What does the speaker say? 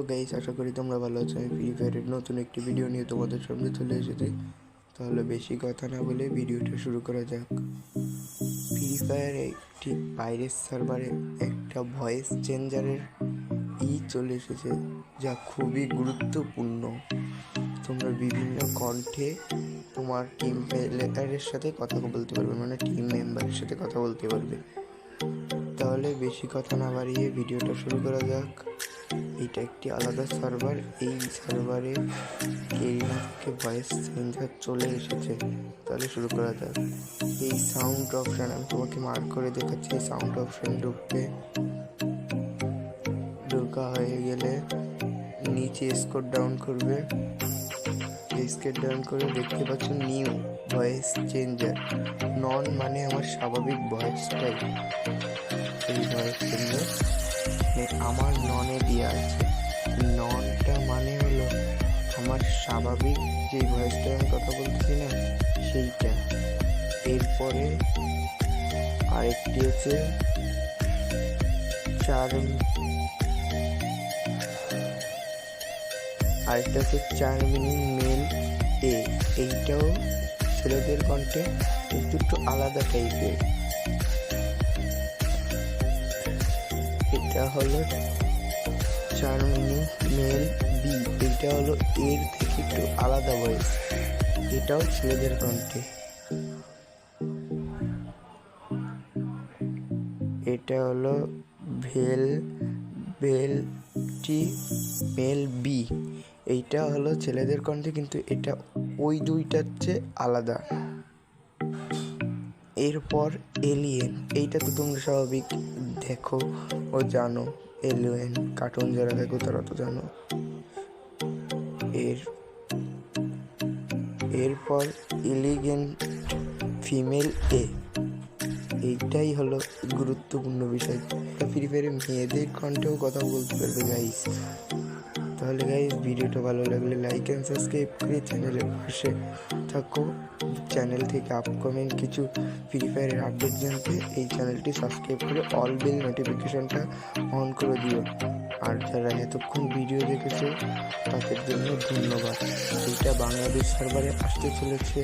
Guys, আশা করি তোমরা ভালো আছো। আমি ফ্রি ফায়ারের নতুন একটি ভিডিও নিয়ে তোমাদের সামনে চলে এসেছি। তাহলে বেশি কথা না বলে ভিডিওটা শুরু করা যাক। ফ্রি ফায়ার একটি বাইরের সার্ভারে একটা ভয়েস চেঞ্জারের চলে এসেছে, যা খুবই গুরুত্বপূর্ণ। তোমরা বিভিন্ন কণ্ঠে তোমার টিম প্লেয়ারের সাথে কথা বলতে পারবে, মানে টিম মেম্বারের সাথে কথা বলতে পারবে। তাহলে বেশি কথা না বাড়িয়ে ভিডিওটা শুরু করা যাক। এটা একটি আলাদা সার্ভার। এই সার্ভারে কেরিনাকে ভয়েস চেঞ্জার চলে এসেছে। তাহলে শুরু করা যাক। এই সাউন্ড অপশান আমি তোমাকে মার্ক করে দেখাচ্ছি। এই সাউন্ড অপশান ঢোকা হয়ে গেলে নিচে স্কোর ডাউন করবে। স্কেল ডাউন করে দেখতে পাচ্ছ নিউ ভয়েস চেঞ্জার। নন মানে আমার স্বাভাবিক ভয়েসটাই। এই ভয়েস চেঞ্জার আমার ননে দেওয়া আছে। ননটা মানে হলো আমার স্বাভাবিক যে ভয়েসটা আমি কথা বলতেছি না, সেইটা। এরপরে আরেকটি হচ্ছে আরেকটা হচ্ছে চার্মিনিং মেল এ। এইটাও ছেলেদের কণ্ঠে, কিন্তু একটু আলাদা টাইপের। এটা হলো চার্মিনিং মেল বি। এইটা হলো এর থেকে একটু আলাদা ভয়েস। এটাও ছেলেদের কণ্ঠে। এটা হলো ভেলটি মেল বি। এইটা হলো ছেলেদের কণ্ঠে, কিন্তু এটা ওই দুইটার চেয়ে আলাদা। এরপর এলিয়েন। এইটা তো তোমরা স্বাভাবিক দেখো ও জানো। এলিয়েন কার্টুন যারা দেখো তারা তো জানো। এরপর এলিগেন্ট ফিমেল এ। এইটাই হলো গুরুত্বপূর্ণ বিষয়। ফ্রি ফায়ারে মেয়েদের কণ্ঠেও কথা বলতে পারবে গাইস। তাহলে গাইস, ভিডিওটা ভালো লাগলে লাইক অ্যান্ড সাবস্ক্রাইব করে চ্যানেলের পাশে থাকো। চ্যানেল থেকে আপকামিং কিছু ফ্রি ফায়ারের আপডেট জানতে এই চ্যানেলটি সাবস্ক্রাইব করে অল বেল নোটিফিকেশনটা অন করে দিও। আর যারা এতক্ষণ ভিডিও দেখেছে তাদের জন্য ধন্যবাদ। এটা বাংলাদেশ সার্ভারে আসতে চলেছে